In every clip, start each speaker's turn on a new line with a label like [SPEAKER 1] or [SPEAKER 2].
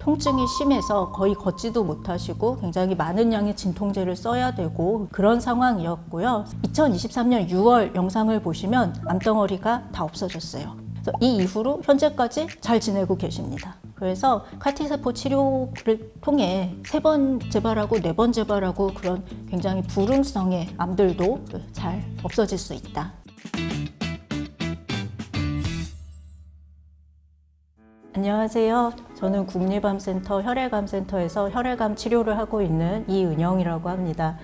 [SPEAKER 1] 통증이 심해서 거의 걷지도 못하시고 굉장히 많은 양의 진통제를 써야 되고 그런 상황이었고요. 2023년 6월 영상을 보시면 암덩어리가 다 없어졌어요. 그래서 이 이후로 현재까지 잘 지내고 계십니다. 그래서 카티세포 치료를 통해 3번 재발하고 4번 재발하고 그런 굉장히 불응성의 암들도 잘 없어질 수 있다. 안녕하세요. 저는 국립암센터 혈액암센터에서 혈액암 치료를 하고 있는 이은영이라고 합니다.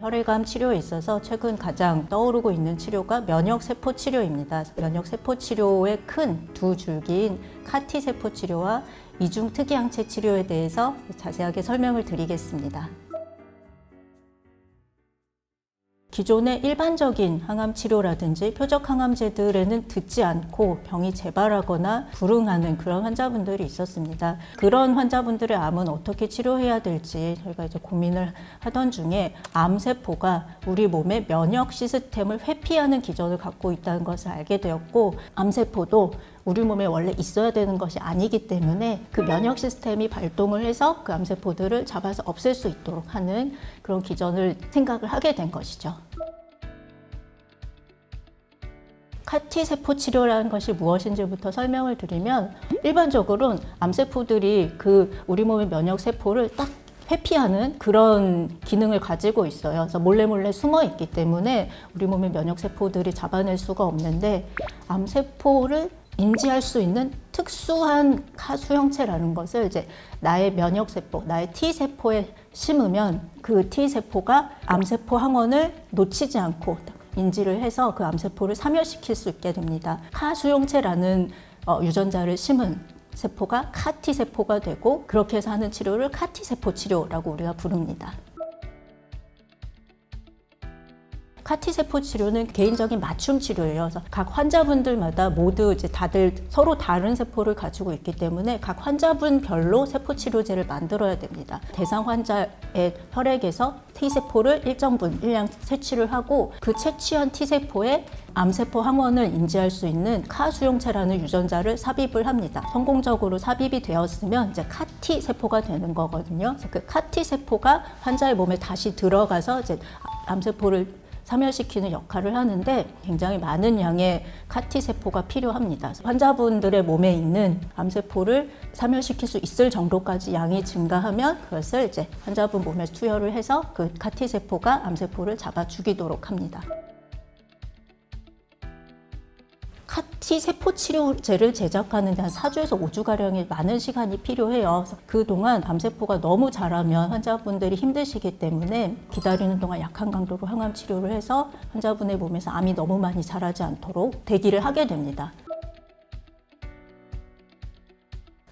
[SPEAKER 1] 혈액암 치료에 있어서 최근 가장 떠오르고 있는 치료가 면역세포 치료입니다. 면역세포 치료의 큰 두 줄기인 카티세포 치료와 이중 특이항체 치료에 대해서 자세하게 설명을 드리겠습니다. 기존의 일반적인 항암 치료라든지 표적 항암제들에는 듣지 않고 병이 재발하거나 불응하는 그런 환자분들이 있었습니다. 그런 환자분들의 암은 어떻게 치료해야 될지 저희가 이제 고민을 하던 중에 암세포가 우리 몸의 면역 시스템을 회피하는 기전을 갖고 있다는 것을 알게 되었고, 암세포도 우리 몸에 원래 있어야 되는 것이 아니기 때문에 그 면역 시스템이 발동을 해서 그 암세포들을 잡아서 없앨 수 있도록 하는 그런 기전을 생각을 하게 된 것이죠. 카티세포 치료라는 것이 무엇인지부터 설명을 드리면, 일반적으로는 암세포들이 우리 몸의 면역세포를 딱 회피하는 그런 기능을 가지고 있어요. 그래서 몰래 숨어 있기 때문에 우리 몸의 면역세포들이 잡아낼 수가 없는데, 암세포를 인지할 수 있는 특수한 카수형체라는 것을 이제 나의 면역세포, 나의 T세포에 심으면 그 T세포가 암세포 항원을 놓치지 않고 인지를 해서 그 암세포를 사멸시킬 수 있게 됩니다. 카수용체라는 유전자를 심은 세포가 카티세포가 되고, 그렇게 해서 하는 치료를 카티세포 치료라고 우리가 부릅니다. 카티세포 치료는 개인적인 맞춤 치료예요. 그래서 각 환자분들마다 모두 이제 다들 서로 다른 세포를 가지고 있기 때문에 각 환자분별로 세포 치료제를 만들어야 됩니다. 대상 환자의 혈액에서 T세포를 일정 분량 채취를 하고, 그 채취한 T세포에 암세포 항원을 인지할 수 있는 카수용체라는 유전자를 삽입을 합니다. 성공적으로 삽입이 되었으면 이제 카티세포가 되는 거거든요. 그래서 그 카티세포가 환자의 몸에 다시 들어가서 이제 암세포를 사멸시키는 역할을 하는데, 굉장히 많은 양의 카티세포가 필요합니다. 환자분들의 몸에 있는 암세포를 사멸시킬 수 있을 정도까지 양이 증가하면 그것을 이제 환자분 몸에 투여를 해서 그 카티세포가 암세포를 잡아 죽이도록 합니다. 카티세포 치료제를 제작하는 데 한 4주에서 5주가량의 많은 시간이 필요해요. 그동안 암세포가 너무 자라면 환자분들이 힘드시기 때문에 기다리는 동안 약한 강도로 항암 치료를 해서 환자분의 몸에서 암이 너무 많이 자라지 않도록 대기를 하게 됩니다.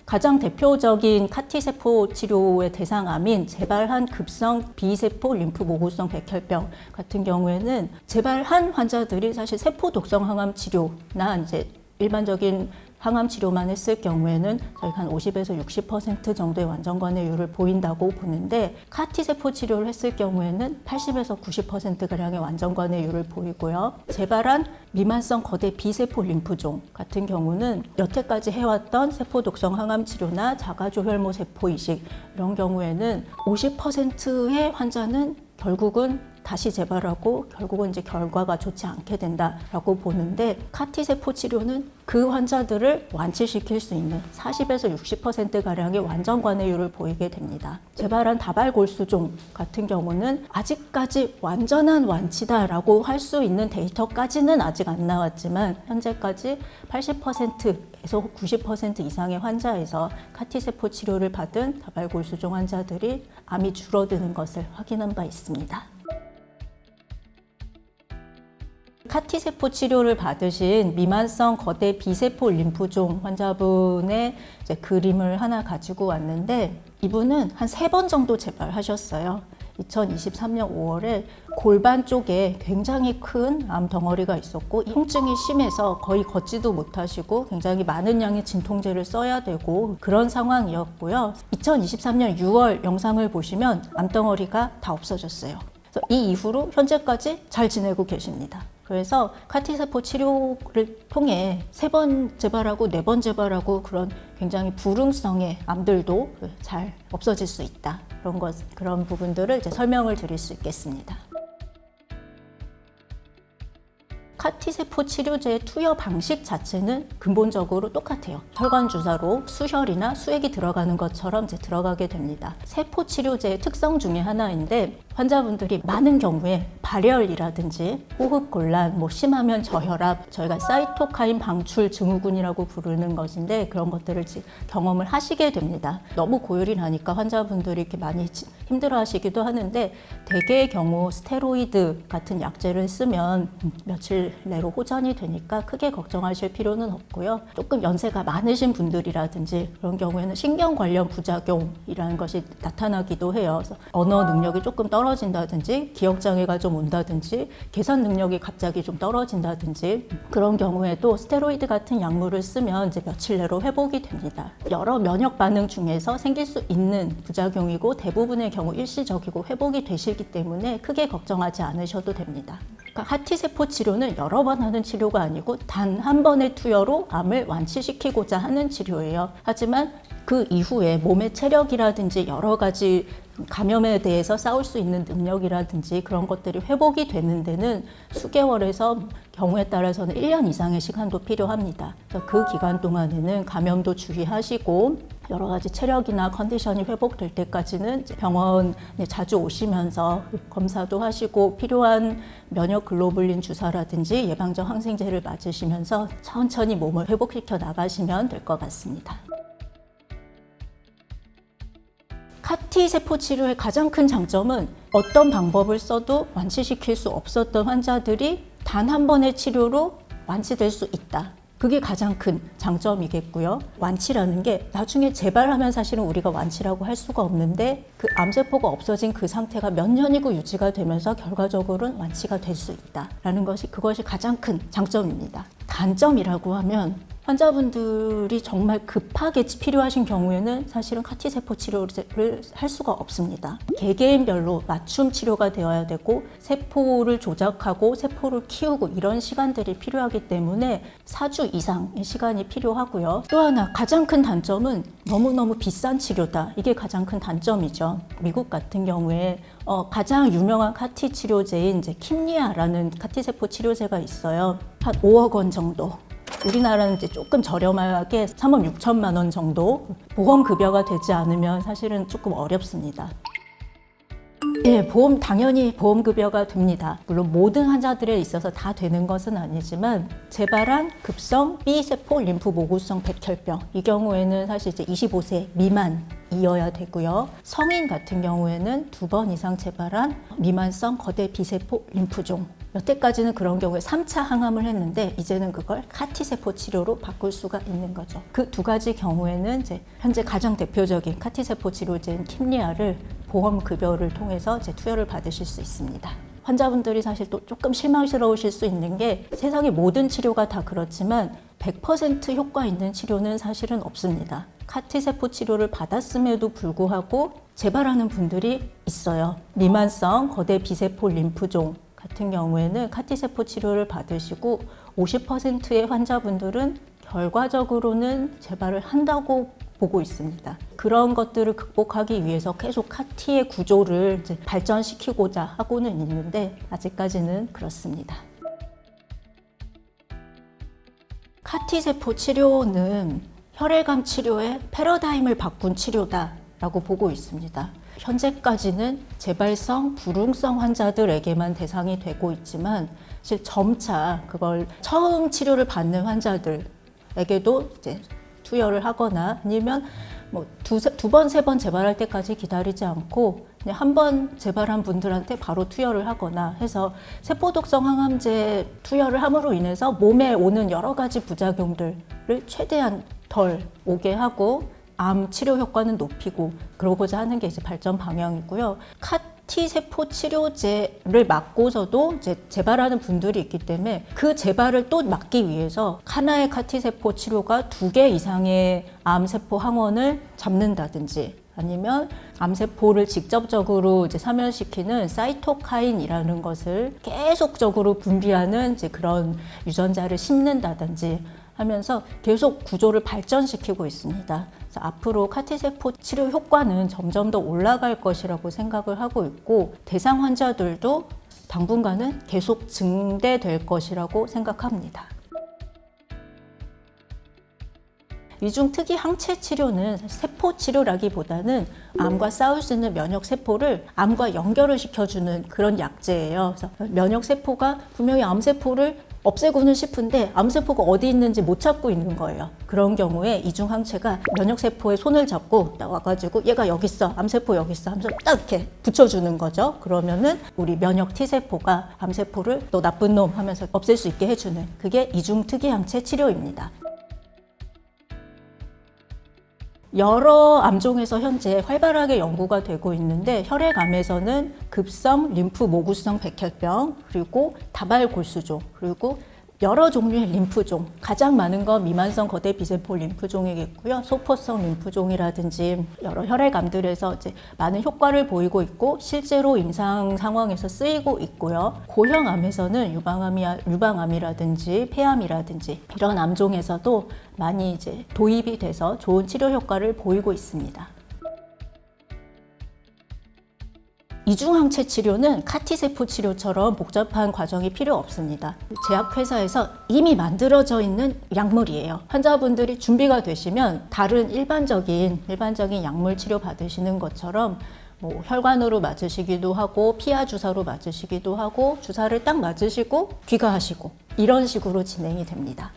[SPEAKER 1] 가장 대표적인 카티세포 치료의 대상암인 재발한 급성 B세포 림프 모구성 백혈병 같은 경우에는 재발한 환자들이 사실 세포 독성 항암 치료나 이제 일반적인 항암 치료만 했을 경우에는 저희가 한 50에서 60% 정도의 완전 관해율을 보인다고 보는데, 카티세포 치료를 했을 경우에는 80에서 90%가량의 완전 관해율을 보이고요. 재발한 미만성 거대 B세포 림프종 같은 경우는 여태까지 해왔던 세포 독성 항암 치료나 자가조혈모 세포 이식 이런 경우에는 50%의 환자는 결국은 다시 재발하고 결국은 이제 결과가 좋지 않게 된다라고 보는데, 카티세포 치료는 그 환자들을 완치시킬 수 있는 40에서 60%가량의 완전 관해율을 보이게 됩니다. 재발한 다발골수종 같은 경우는 아직까지 완전한 완치다라고 할 수 있는 데이터까지는 아직 안 나왔지만, 현재까지 80%에서 90% 이상의 환자에서 카티세포 치료를 받은 다발골수종 환자들이 암이 줄어드는 것을 확인한 바 있습니다. 카티세포 치료를 받으신 미만성 거대 B세포 림프종 환자분의 이제 그림을 하나 가지고 왔는데, 이분은 한 3번 정도 재발하셨어요. 2023년 5월에 골반 쪽에 굉장히 큰 암 덩어리가 있었고, 통증이 심해서 거의 걷지도 못하시고 굉장히 많은 양의 진통제를 써야 되고 그런 상황이었고요. 2023년 6월 영상을 보시면 암 덩어리가 다 없어졌어요. 그래서 이 이후로 현재까지 잘 지내고 계십니다. 그래서 카티세포 치료를 통해 3번 재발하고 4번 재발하고 그런 굉장히 불응성의 암들도 잘 없어질 수 있다. 그런 부분들을 이제 설명을 드릴 수 있겠습니다. 카티세포 치료제의 투여 방식 자체는 근본적으로 똑같아요. 혈관 주사로 수혈이나 수액이 들어가는 것처럼 이제 들어가게 됩니다. 세포 치료제의 특성 중에 하나인데 환자분들이 많은 경우에 발열이라든지 호흡곤란, 심하면 저혈압, 저희가 사이토카인 방출 증후군이라고 부르는 것인데 그런 것들을 경험을 하시게 됩니다. 너무 고열이 나니까 환자분들이 이렇게 많이 힘들어하시기도 하는데 대개의 경우 스테로이드 같은 약제를 쓰면 며칠 내로 호전이 되니까 크게 걱정하실 필요는 없고요. 조금 연세가 많으신 분들이라든지 그런 경우에는 신경 관련 부작용이라는 것이 나타나기도 해요. 그래서 언어 능력이 조금 떨어진다든지 기억장애가 좀 온다든지 계산 능력이 갑자기 좀 떨어진다든지 그런 경우에도 스테로이드 같은 약물을 쓰면 이제 며칠 내로 회복이 됩니다. 여러 면역 반응 중에서 생길 수 있는 부작용이고 대부분의 경우 일시적이고 회복이 되시기 때문에 크게 걱정하지 않으셔도 됩니다. 그러니까 카티세포 치료는 여러 번 하는 치료가 아니고 단 한 번의 투여로 암을 완치시키고자 하는 치료예요. 하지만 그 이후에 몸의 체력이라든지 여러 가지 감염에 대해서 싸울 수 있는 능력이라든지 그런 것들이 회복이 되는 데는 수개월에서 경우에 따라서는 1년 이상의 시간도 필요합니다. 그래서 그 기간 동안에는 감염도 주의하시고 여러 가지 체력이나 컨디션이 회복될 때까지는 병원에 자주 오시면서 검사도 하시고 필요한 면역 글로불린 주사라든지 예방적 항생제를 맞으시면서 천천히 몸을 회복시켜 나가시면 될 것 같습니다. 카티세포 치료의 가장 큰 장점은 어떤 방법을 써도 완치시킬 수 없었던 환자들이 단 한 번의 치료로 완치될 수 있다. 그게 가장 큰 장점이겠고요. 완치라는 게 나중에 재발하면 사실은 우리가 완치라고 할 수가 없는데 그 암세포가 없어진 그 상태가 몇 년이고 유지가 되면서 결과적으로는 완치가 될 수 있다라는 그것이 가장 큰 장점입니다. 단점이라고 하면 환자분들이 정말 급하게 필요하신 경우에는 사실은 카티세포 치료를 할 수가 없습니다. 개개인별로 맞춤 치료가 되어야 되고 세포를 조작하고 세포를 키우고 이런 시간들이 필요하기 때문에 4주 이상의 시간이 필요하고요. 또 하나 가장 큰 단점은 너무너무 비싼 치료다. 이게 가장 큰 단점이죠. 미국 같은 경우에 가장 유명한 카티 치료제인 이제 킴리아라는 카티세포 치료제가 있어요. 한 5억 원 정도. 우리나라는 이제 조금 저렴하게 3억 6천만 원 정도 보험 급여가 되지 않으면 사실은 조금 어렵습니다. 예, 당연히 보험 급여가 됩니다. 물론 모든 환자들에 있어서 다 되는 것은 아니지만 재발한 급성 B세포 림프 모구성 백혈병 이 경우에는 사실 이제 25세 미만이어야 되고요. 성인 같은 경우에는 2번 이상 재발한 미만성 거대 B세포 림프종 여태까지는 그런 경우에 3차 항암을 했는데 이제는 그걸 카티세포 치료로 바꿀 수가 있는 거죠. 그 두 가지 경우에는 이제 현재 가장 대표적인 카티세포 치료제인 킴리아를 보험 급여를 통해서 이제 투여를 받으실 수 있습니다. 환자분들이 사실 또 조금 실망스러우실 수 있는 게 세상의 모든 치료가 다 그렇지만 100% 효과 있는 치료는 사실은 없습니다. 카티세포 치료를 받았음에도 불구하고 재발하는 분들이 있어요. 미만성 거대 B세포 림프종 같은 경우에는 카티세포 치료를 받으시고 50%의 환자분들은 결과적으로는 재발을 한다고 보고 있습니다. 그런 것들을 극복하기 위해서 계속 카티의 구조를 이제 발전시키고자 하고는 있는데 아직까지는 그렇습니다. 카티세포 치료는 혈액암 치료의 패러다임을 바꾼 치료다라고 보고 있습니다. 현재까지는 재발성, 불응성 환자들에게만 대상이 되고 있지만 사실 점차 그걸 처음 치료를 받는 환자들에게도 이제 투여를 하거나 아니면 두 번, 세 번 재발할 때까지 기다리지 않고 그냥 한 번 재발한 분들한테 바로 투여를 하거나 해서 세포독성 항암제 투여를 함으로 인해서 몸에 오는 여러 가지 부작용들을 최대한 덜 오게 하고 암 치료 효과는 높이고 그러고자 하는 게 이제 발전 방향이고요. 카티세포 치료제를 맞고서도 이제 재발하는 분들이 있기 때문에 그 재발을 또 막기 위해서 하나의 카티세포 치료가 2개 이상의 암세포 항원을 잡는다든지 아니면 암세포를 직접적으로 이제 사멸시키는 사이토카인이라는 것을 계속적으로 분비하는 이제 그런 유전자를 심는다든지 하면서 계속 구조를 발전시키고 있습니다. 그래서 앞으로 카티세포 치료 효과는 점점 더 올라갈 것이라고 생각을 하고 있고, 대상 환자들도 당분간은 계속 증대될 것이라고 생각합니다. 이중 특이 항체 치료는 세포 치료라기보다는 암과 싸울 수 있는 면역 세포를 암과 연결을 시켜주는 그런 약제예요. 그래서 면역 세포가 분명히 암 세포를 없애고는 싶은데 암세포가 어디 있는지 못 찾고 있는 거예요. 그런 경우에 이중 항체가 면역 세포의 손을 잡고 딱 와가지고 얘가 여기 있어, 암세포 여기 있어 하면서 딱 이렇게 붙여주는 거죠. 그러면은 우리 면역 T세포가 암세포를 너 나쁜 놈 하면서 없앨 수 있게 해주는, 그게 이중 특이 항체 치료입니다. 여러 암종에서 현재 활발하게 연구가 되고 있는데, 혈액암에서는 급성 림프 모구성 백혈병, 그리고 다발골수종, 그리고 여러 종류의 림프종, 가장 많은 건 미만성 거대 비세포 림프종이겠고요. 소포성 림프종이라든지 여러 혈액암들에서 이제 많은 효과를 보이고 있고 실제로 임상 상황에서 쓰이고 있고요. 고형암에서는 유방암이라든지 폐암이라든지 이런 암종에서도 많이 이제 도입이 돼서 좋은 치료 효과를 보이고 있습니다. 이중항체 치료는 카티세포 치료처럼 복잡한 과정이 필요 없습니다. 제약회사에서 이미 만들어져 있는 약물이에요. 환자분들이 준비가 되시면 다른 일반적인 약물 치료 받으시는 것처럼 혈관으로 맞으시기도 하고 피하 주사로 맞으시기도 하고 주사를 딱 맞으시고 귀가하시고 이런 식으로 진행이 됩니다.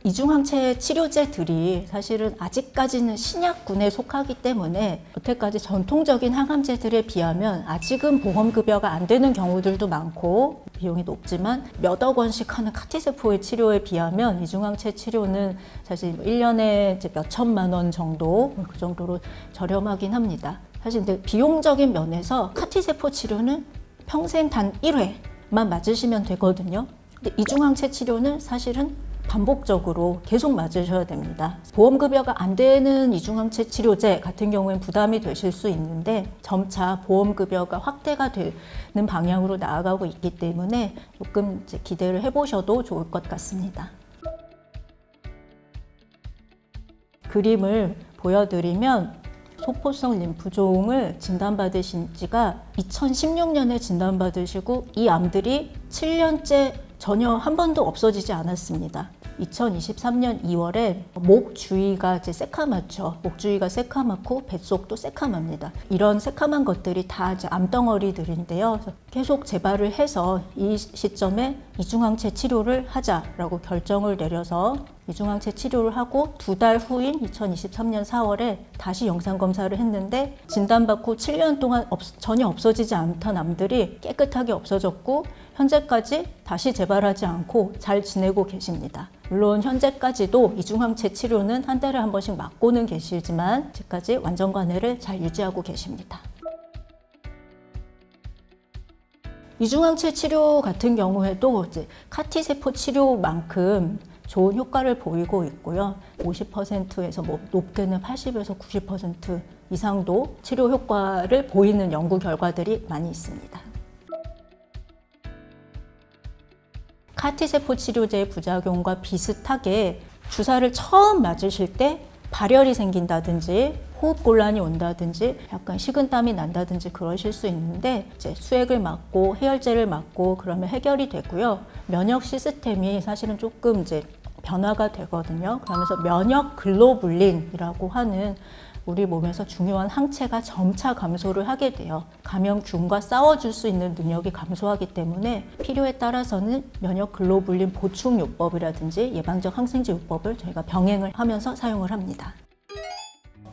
[SPEAKER 1] 이중항체 치료제들이 사실은 아직까지는 신약군에 속하기 때문에 여태까지 전통적인 항암제들에 비하면 아직은 보험급여가 안 되는 경우들도 많고 비용이 높지만 몇억 원씩 하는 카티세포의 치료에 비하면 이중항체 치료는 사실 1년에 이제 몇 천만 원 정도, 그 정도로 저렴하긴 합니다. 사실 근데 비용적인 면에서 카티세포 치료는 평생 단 1회만 맞으시면 되거든요. 근데 이중항체 치료는 사실은 반복적으로 계속 맞으셔야 됩니다. 보험급여가 안 되는 이중항체 치료제 같은 경우엔 부담이 되실 수 있는데 점차 보험급여가 확대가 되는 방향으로 나아가고 있기 때문에 조금 이제 기대를 해보셔도 좋을 것 같습니다. 그림을 보여드리면 소포성 림프종을 진단받으신 지가 2016년에 진단받으시고 이 암들이 7년째 전혀 한 번도 없어지지 않았습니다. 2023년 2월에 목 주위가 이제 새카맣죠. 목 주위가 새카맣고 뱃속도 새카맣니다. 이런 새카만 것들이 다 이제 암덩어리들인데요. 계속 재발을 해서 이 시점에 이중항체 치료를 하자라고 결정을 내려서 이중항체 치료를 하고 2달 후인 2023년 4월에 다시 영상 검사를 했는데 진단받고 7년 동안 전혀 없어지지 않던 암들이 깨끗하게 없어졌고 현재까지 다시 재발하지 않고 잘 지내고 계십니다. 물론 현재까지도 이중항체 치료는 한 달에 한 번씩 맞고는 계시지만 아직까지 완전 관해를 잘 유지하고 계십니다. 이중항체 치료 같은 경우에도 이제 카티세포 치료만큼 좋은 효과를 보이고 있고요. 50%에서 높게는 80에서 90% 이상도 치료 효과를 보이는 연구 결과들이 많이 있습니다. 카티세포 치료제의 부작용과 비슷하게 주사를 처음 맞으실 때 발열이 생긴다든지 호흡곤란이 온다든지 약간 식은땀이 난다든지 그러실 수 있는데 이제 수액을 맞고 해열제를 맞고 그러면 해결이 되고요. 면역 시스템이 사실은 조금 이제 변화가 되거든요. 그러면서 면역 글로불린이라고 하는 우리 몸에서 중요한 항체가 점차 감소를 하게 돼요. 감염균과 싸워줄 수 있는 능력이 감소하기 때문에 필요에 따라서는 면역 글로불린 보충 요법이라든지 예방적 항생제 요법을 저희가 병행을 하면서 사용을 합니다.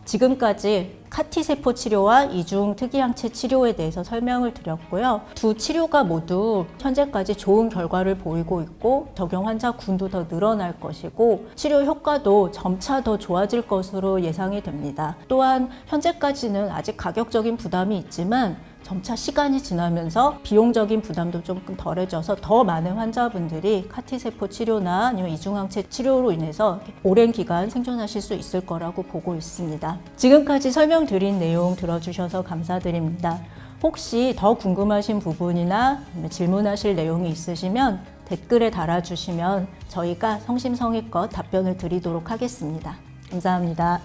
[SPEAKER 1] 지금까지 카티세포 치료와 이중 특이항체 치료에 대해서 설명을 드렸고요. 두 치료가 모두 현재까지 좋은 결과를 보이고 있고 적용 환자 군도 더 늘어날 것이고 치료 효과도 점차 더 좋아질 것으로 예상이 됩니다. 또한 현재까지는 아직 가격적인 부담이 있지만 점차 시간이 지나면서 비용적인 부담도 조금 덜해져서 더 많은 환자분들이 카티세포 치료나 아니면 이중항체 치료로 인해서 오랜 기간 생존하실 수 있을 거라고 보고 있습니다. 지금까지 설명드린 내용 들어주셔서 감사드립니다. 혹시 더 궁금하신 부분이나 질문하실 내용이 있으시면 댓글에 달아주시면 저희가 성심성의껏 답변을 드리도록 하겠습니다. 감사합니다.